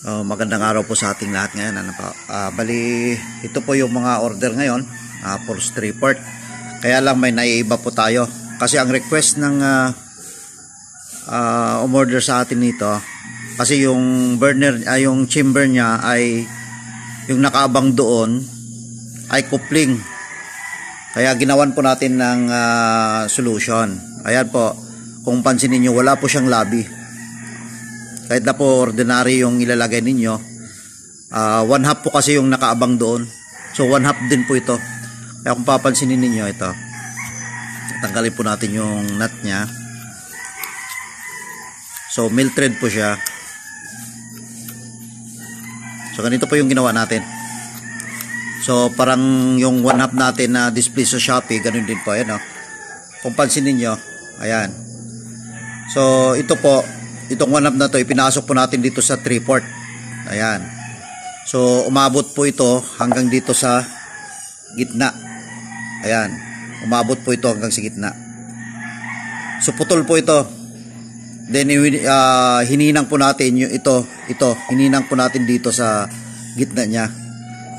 Magandang araw po sa ating lahat ngayon. Bali, ito po yung mga order ngayon for report. Kaya lang may naiiba po tayo. Kasi ang request ng umorder sa atin nito, kasi yung burner, yung chamber niya ay yung nakaabang doon ay coupling. Kaya ginawan po natin ng solution. Ayan po, kung pansinin nyo, wala po siyang labi. Kahit na po ordinary yung ilalagay ninyo, 1/2 po kasi yung nakaabang doon. So 1/2 din po ito. Kaya kung papansinin ninyo ito, tanggalin po natin yung nut nya. So mill thread po siya. So ganito po yung ginawa natin. So parang yung 1/2 natin na display sa Shopee, ganun din po. Ayan, kung pansinin nyo, ayan. So ito po, itong 1/2 na to ipinasok po natin dito sa 3/4. Ayan. So umabot po ito hanggang dito sa gitna. Ayan. Umabot po ito hanggang sa gitna. So putol po ito. Then hininang po natin yung ito, hininang po natin dito sa gitna niya.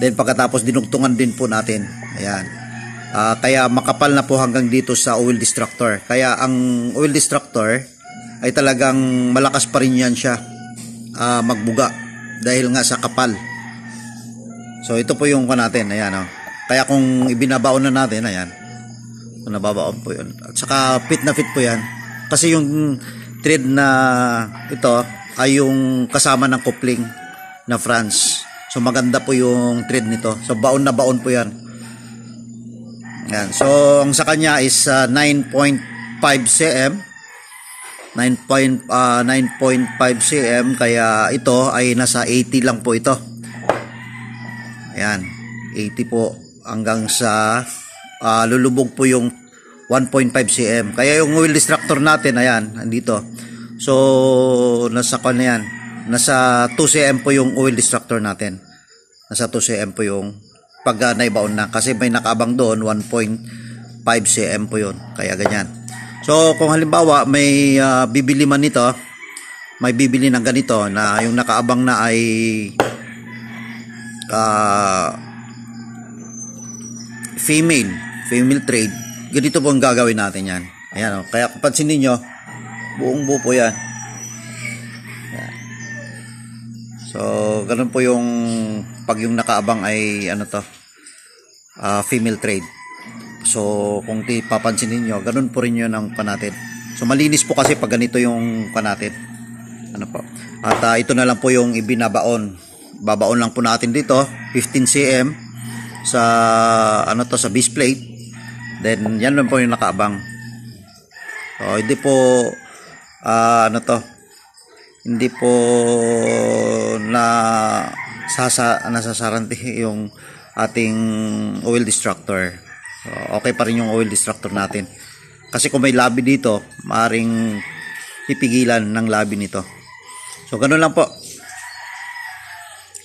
Then pagkatapos dinugtungan din po natin. Ayan. Kaya makapal na po hanggang dito sa oil distractor. Kaya ang oil distractor ay talagang malakas pa rin yan siya magbuga dahil nga sa kapal. So ito po yung natin, ayan Kaya kung ibinabaon na natin, ayan, kung nababaon po yun. At saka fit na fit po yan. Kasi yung thread na ito ay yung kasama ng coupling na France. So maganda po yung thread nito. So baon na baon po yan. Ayan. So ang sa kanya is 9.5 cm. 9.5 cm, kaya ito ay nasa 80 lang po ito. Ayan, 80 po hanggang sa lulubog po yung 1.5 cm. Kaya yung oil distractor natin, ayan, nandito. So nasa na yan, nasa 2 cm po yung oil distractor natin. Nasa 2 cm po yung pag naibaon na, kasi may nakaabang doon 1.5 cm po yun. Kaya ganyan. So kung halimbawa may bibili man nito, may bibili ng ganito na yung nakaabang na ay female trade, ganito po ang gagawin natin yan. Ayan, kaya kung pansinin nyo, buong buo po yan. Ayan. So ganun po yung pag yung nakaabang ay female trade. So kung papansin niyo, ganun po rin 'yon ang natin. So malinis po kasi pag ganito yung natin. Po. At ito na lang po yung ibinabaon. Babaon lang po natin dito 15 cm sa sa base plate. Then yan lang po yung nakaabang. So hindi po hindi po nasasaranti yung ating oil distractor. So, okay pa rin yung oil distractor natin. Kasi kung may labi dito, maaring ipigilan ng labi nito. So, ganun lang po.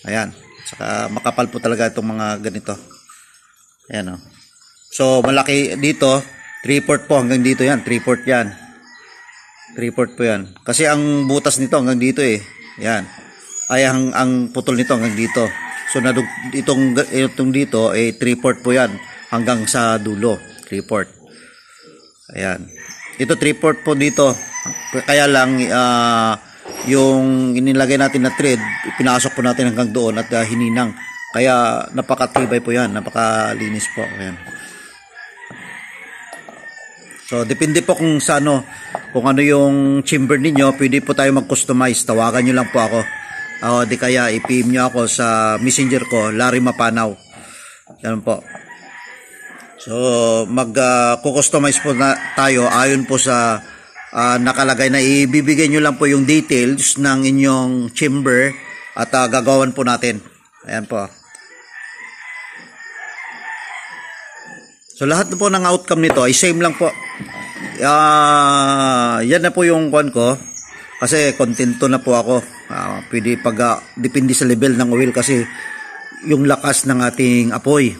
Ayan. Saka makapal po talaga itong mga ganito. Ayan So, malaki dito. 3/4 po hanggang dito yan. 3/4 yan. 3/4 po yan. Kasi ang butas nito hanggang dito Ayan. Ay, ang putol nito hanggang dito. So, itong dito 3/4 po yan. Hanggang sa dulo, 3/4. Ayan. Ito 3/4 po dito. Kaya lang yung inilagay natin na thread, pinasok po natin hanggang doon at hininang. Kaya napakatibay po 'yan, napakalinis po. Ayan. So depende po kung kung ano yung chamber ninyo, pwede po tayo mag-customize. Tawagan niyo lang po ako. Di kaya i-PM niyo ako sa Messenger ko, Larry Mapanaw. Yan po. So mag-customize po na tayo ayon po sa nakalagay na ibibigay nyo lang po yung details ng inyong chamber at gagawan po natin. Ayan po. So lahat po ng outcome nito ay same lang po. Yan na po yung ko kasi kontento na po ako. Pwede depende sa level ng oil kasi yung lakas ng ating apoy.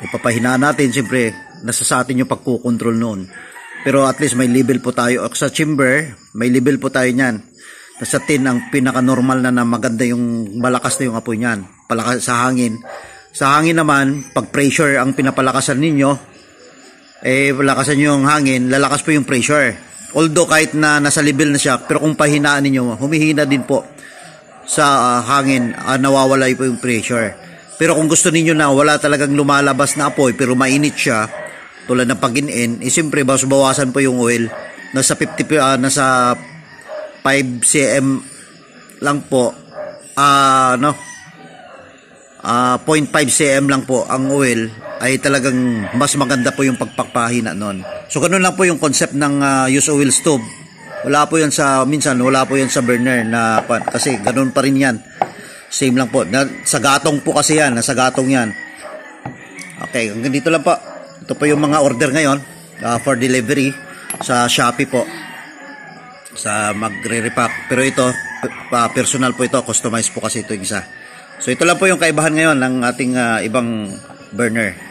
Ipapahinaan natin, siyempre nasa sa atin yung pagkukontrol noon. Pero at least may level po tayo sa chamber, may level po tayo niyan. Nasa 10 ang pinaka-normal na maganda yung malakas na yung apoy niyan. Palakas sa hangin. Sa hangin naman, pag pressure ang pinapalakasan ninyo, palakasan nyo yung hangin, lalakas po yung pressure. Although kahit na nasa level na siya, pero kung pahinaan ninyo, humihina din po sa hangin, nawawala po yung pressure. Pero kung gusto niyo na wala talagang lumalabas na apoy, pero mainit siya, tulad ng pag-in-in, siyempre bawasan po yung oil. Nasa 5 cm lang po, 0.5 cm lang po ang oil, ay talagang mas maganda po yung pagpapahina nun. So ganun lang po yung concept ng use oil stove. Wala po yan minsan wala po yan sa burner na kasi ganun pa rin yan. Same lang po. Sa gatong po kasi yan, nasa gatong yan. Okay, hanggang dito lang po. Ito po yung mga order ngayon for delivery sa Shopee po. Sa magre-repack. Pero ito, personal po ito, customized po kasi ito yung isa. So ito lang po yung kaibahan ngayon ng ating ibang burner.